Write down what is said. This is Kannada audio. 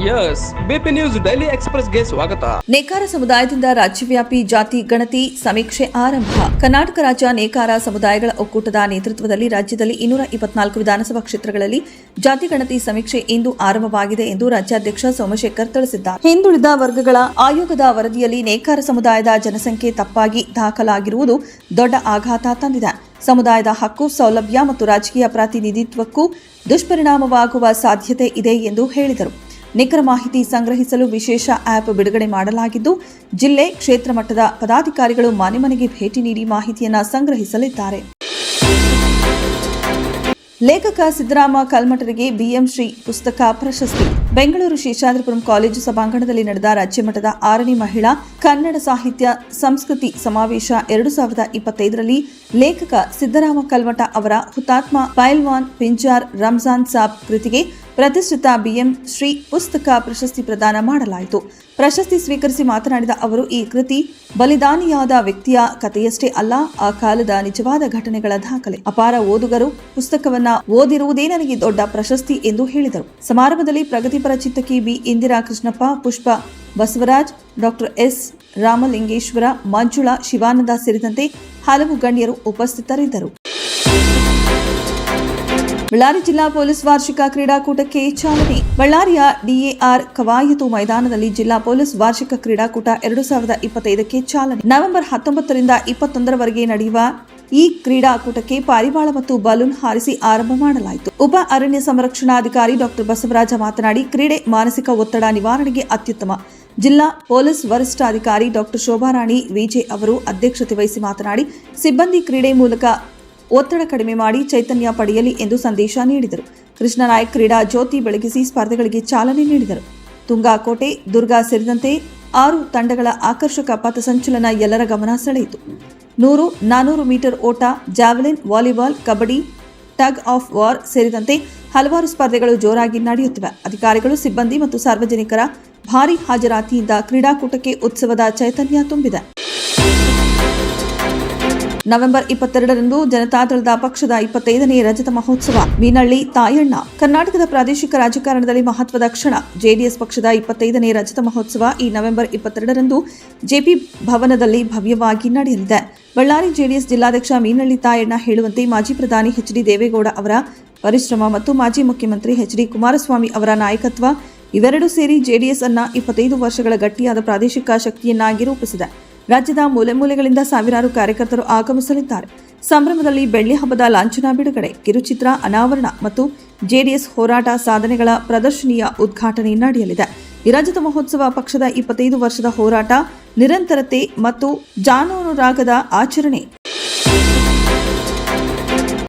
ಯಸ್ ಬಿಪಿ ನ್ಯೂಸ್ ಡೈಲಿ ಎಕ್ಸ್‌ಪ್ರೆಸ್‌ಗೆ ಸ್ವಾಗತ. ನೇಕಾರ ಸಮುದಾಯದಿಂದ ರಾಜ್ಯವ್ಯಾಪಿ ಜಾತಿ ಗಣತಿ ಸಮೀಕ್ಷೆ ಆರಂಭ. ಕರ್ನಾಟಕ ರಾಜ್ಯ ನೇಕಾರ ಸಮುದಾಯಗಳ ಒಕ್ಕೂಟದ ನೇತೃತ್ವದಲ್ಲಿ ರಾಜ್ಯದಲ್ಲಿ 224 ವಿಧಾನಸಭಾ ಕ್ಷೇತ್ರಗಳಲ್ಲಿ ಜಾತಿ ಗಣತಿ ಸಮೀಕ್ಷೆ ಇಂದು ಆರಂಭವಾಗಿದೆ ಎಂದು ರಾಜ್ಯಾಧ್ಯಕ್ಷ ಸೋಮಶೇಖರ್ ತಿಳಿಸಿದ್ದಾರೆ. ಹಿಂದುಳಿದ ವರ್ಗಗಳ ಆಯೋಗದ ವರದಿಯಲ್ಲಿ ನೇಕಾರ ಸಮುದಾಯದ ಜನಸಂಖ್ಯೆ ತಪ್ಪಾಗಿ ದಾಖಲಾಗಿರುವುದು ದೊಡ್ಡ ಆಘಾತ ತಂದಿದೆ. ಸಮುದಾಯದ ಹಕ್ಕು, ಸೌಲಭ್ಯ ಮತ್ತು ರಾಜಕೀಯ ಪ್ರಾತಿನಿಧಿತ್ವಕ್ಕೂ ದುಷ್ಪರಿಣಾಮವಾಗುವ ಸಾಧ್ಯತೆ ಇದೆ ಎಂದು ಹೇಳಿದರು. ನಿಖರ ಮಾಹಿತಿ ಸಂಗ್ರಹಿಸಲು ವಿಶೇಷ ಆಪ್ ಬಿಡುಗಡೆ ಮಾಡಲಾಗಿದ್ದು, ಜಿಲ್ಲೆ, ಕ್ಷೇತ್ರ ಮಟ್ಟದ ಪದಾಧಿಕಾರಿಗಳು ಮನೆ ಮನೆಗೆ ಭೇಟಿ ನೀಡಿ ಮಾಹಿತಿಯನ್ನು ಸಂಗ್ರಹಿಸಲಿದ್ದಾರೆ. ಲೇಖಕ ಸಿದ್ದರಾಮ ಕಲ್ಮಠರಿಗೆ ಬಿಎಂ ಶ್ರೀ ಪುಸ್ತಕ ಪ್ರಶಸ್ತಿ. ಬೆಂಗಳೂರು ಶೇಷಾದ್ರಿಪುರಂ ಕಾಲೇಜು ಸಭಾಂಗಣದಲ್ಲಿ ನಡೆದ ರಾಜ್ಯಮಟ್ಟದ 6ನೇ ಮಹಿಳಾ ಕನ್ನಡ ಸಾಹಿತ್ಯ ಸಂಸ್ಕೃತಿ ಸಮಾವೇಶ 2025ರಲ್ಲಿ ಲೇಖಕ ಸಿದ್ದರಾಮ ಕಲ್ಮಠ ಅವರ ಹುತಾತ್ಮ ಪೈಲ್ವಾನ್ ಪಿಂಜಾರ್ ರಂಜಾನ್ ಸಾಬ್ ಕೃತಿಗೆ ಪ್ರತಿಷ್ಠಿತ ಬಿಎಂ ಶ್ರೀ ಪುಸ್ತಕ ಪ್ರಶಸ್ತಿ ಪ್ರದಾನ ಮಾಡಲಾಯಿತು. ಪ್ರಶಸ್ತಿ ಸ್ವೀಕರಿಸಿ ಮಾತನಾಡಿದ ಅವರು, ಈ ಕೃತಿ ಬಲಿದಾನಿಯಾದ ವ್ಯಕ್ತಿಯ ಕಥೆಯಷ್ಟೇ ಅಲ್ಲ, ಆ ಕಾಲದ ನಿಜವಾದ ಘಟನೆಗಳ ದಾಖಲೆ. ಅಪಾರ ಓದುಗರು ಪುಸ್ತಕವನ್ನ ಓದಿರುವುದೇ ನನಗೆ ದೊಡ್ಡ ಪ್ರಶಸ್ತಿ ಎಂದು ಹೇಳಿದರು. ಸಮಾರಂಭದಲ್ಲಿ ಪ್ರಗತಿಪರ ಚಿಂತಕಿ ಬಿ ಇಂದಿರಾ ಕೃಷ್ಣಪ್ಪ, ಪುಷ್ಪ ಬಸವರಾಜ್, ಡಾಕ್ಟರ್ ಎಸ್ ರಾಮಲಿಂಗೇಶ್ವರ, ಮಂಜುಳಾ, ಶಿವಾನಂದ ಸೇರಿದಂತೆ ಹಲವು ಗಣ್ಯರು ಉಪಸ್ಥಿತರಿದ್ದರು. ಬಳ್ಳಾರಿ ಜಿಲ್ಲಾ ಪೊಲೀಸ್ ವಾರ್ಷಿಕ ಕ್ರೀಡಾಕೂಟಕ್ಕೆ ಚಾಲನೆ. ಬಳ್ಳಾರಿಯ ಡಿಎಆರ್ ಕವಾಯತು ಮೈದಾನದಲ್ಲಿ ಜಿಲ್ಲಾ ಪೊಲೀಸ್ ವಾರ್ಷಿಕ ಕ್ರೀಡಾಕೂಟ 2025ಕ್ಕೆ ಚಾಲನೆ. ನವೆಂಬರ್ 19ರಿಂದ 21ರವರೆಗೆ ನಡೆಯುವ ಈ ಕ್ರೀಡಾಕೂಟಕ್ಕೆ ಪಾರಿವಾಳ ಮತ್ತು ಬಲೂನ್ ಹಾರಿಸಿ ಆರಂಭ ಮಾಡಲಾಯಿತು. ಉಪ ಅರಣ್ಯ ಸಂರಕ್ಷಣಾಧಿಕಾರಿ ಡಾಕ್ಟರ್ ಬಸವರಾಜ ಮಾತನಾಡಿ, ಕ್ರೀಡೆ ಮಾನಸಿಕ ಒತ್ತಡ ನಿವಾರಣೆಗೆ ಅತ್ಯುತ್ತಮ. ಜಿಲ್ಲಾ ಪೊಲೀಸ್ ವರಿಷ್ಠಾಧಿಕಾರಿ ಡಾಕ್ಟರ್ ಶೋಭಾರಾಣಿ ವಿಜೆ ಅವರು ಅಧ್ಯಕ್ಷತೆ ವಹಿಸಿ ಮಾತನಾಡಿ, ಸಿಬ್ಬಂದಿ ಕ್ರೀಡೆ ಮೂಲಕ ಒತ್ತಡ ಕಡಿಮೆ ಮಾಡಿ ಚೈತನ್ಯ ಪಡೆಯಲಿ ಎಂದು ಸಂದೇಶ ನೀಡಿದರು. ಕೃಷ್ಣನಾಯಕ್ ಕ್ರೀಡಾ ಜ್ಯೋತಿ ಬೆಳಗಿಸಿ ಸ್ಪರ್ಧೆಗಳಿಗೆ ಚಾಲನೆ ನೀಡಿದರು. ತುಂಗಾಕೋಟೆ, ದುರ್ಗಾ ಸೇರಿದಂತೆ 6 ತಂಡಗಳ ಆಕರ್ಷಕ ಪಥಸಂಚಲನ ಎಲ್ಲರ ಗಮನ ಸೆಳೆಯಿತು. 100, 400 ಮೀಟರ್ ಓಟ, javelin, volleyball, kabaddi, tug of war ಸೇರಿದಂತೆ ಹಲವಾರು ಸ್ಪರ್ಧೆಗಳು ಜೋರಾಗಿ ನಡೆಯುತ್ತಿವೆ. ಅಧಿಕಾರಿಗಳು, ಸಿಬ್ಬಂದಿ ಮತ್ತು ಸಾರ್ವಜನಿಕರ ಭಾರೀ ಹಾಜರಾತಿಯಿಂದ ಕ್ರೀಡಾಕೂಟಕ್ಕೆ ಉತ್ಸವದ ಚೈತನ್ಯ ತುಂಬಿದೆ. ನವೆಂಬರ್ 22ರಂದು ಜನತಾದಳದ ಪಕ್ಷದ 25ನೇ ರಜತ ಮಹೋತ್ಸವ. ಮೀನಳ್ಳಿ ತಾಯಣ್ಣ. ಕರ್ನಾಟಕದ ಪ್ರಾದೇಶಿಕ ರಾಜಕಾರಣದಲ್ಲಿ ಮಹತ್ವದ ಕ್ಷಣ. ಜೆಡಿಎಸ್ ಪಕ್ಷದ 25ನೇ ರಜತ ಮಹೋತ್ಸವ ಈ ನವೆಂಬರ್ 22ರಂದು ಜೆಪಿ ಭವನದಲ್ಲಿ ಭವ್ಯವಾಗಿ ನಡೆಯಲಿದೆ. ಬಳ್ಳಾರಿ ಜೆಡಿಎಸ್ ಜಿಲ್ಲಾಧ್ಯಕ್ಷ ಮೀನಳ್ಳಿ ತಾಯಣ್ಣ ಹೇಳುವಂತೆ ಮಾಜಿ ಪ್ರಧಾನಿ ಎಚ್.ಡಿ. ದೇವೇಗೌಡ ಅವರ ಪರಿಶ್ರಮ ಮತ್ತು ಮಾಜಿ ಮುಖ್ಯಮಂತ್ರಿ ಎಚ್.ಡಿ. ಕುಮಾರಸ್ವಾಮಿ ಅವರ ನಾಯಕತ್ವ ಇವೆರಡೂ ಸೇರಿ ಜೆಡಿಎಸ್ ಅನ್ನ 25 ವರ್ಷಗಳ ಗಟ್ಟಿಯಾದ ಪ್ರಾದೇಶಿಕ ಶಕ್ತಿಯನ್ನಾಗಿ ರೂಪಿಸಿದೆ. ರಾಜ್ಯದ ಮೂಲೆ ಮೂಲೆಗಳಿಂದ ಸಾವಿರಾರು ಕಾರ್ಯಕರ್ತರು ಆಗಮಿಸಲಿದ್ದಾರೆ. ಸಂಭ್ರಮದಲ್ಲಿ ಬೆಳ್ಳಿ ಹಬ್ಬದ ಲಾಂಛನ ಬಿಡುಗಡೆ, ಕಿರುಚಿತ್ರ ಅನಾವರಣ ಮತ್ತು ಜೆಡಿಎಸ್ ಹೋರಾಟ ಸಾಧನೆಗಳ ಪ್ರದರ್ಶನಿಯ ಉದ್ಘಾಟನೆ ನಡೆಯಲಿದೆ. ಈ ರಜತ ಮಹೋತ್ಸವ ಪಕ್ಷದ 25 ವರ್ಷದ ಹೋರಾಟ, ನಿರಂತರತೆ ಮತ್ತು ಜಾನುರಾಗದ ಆಚರಣೆ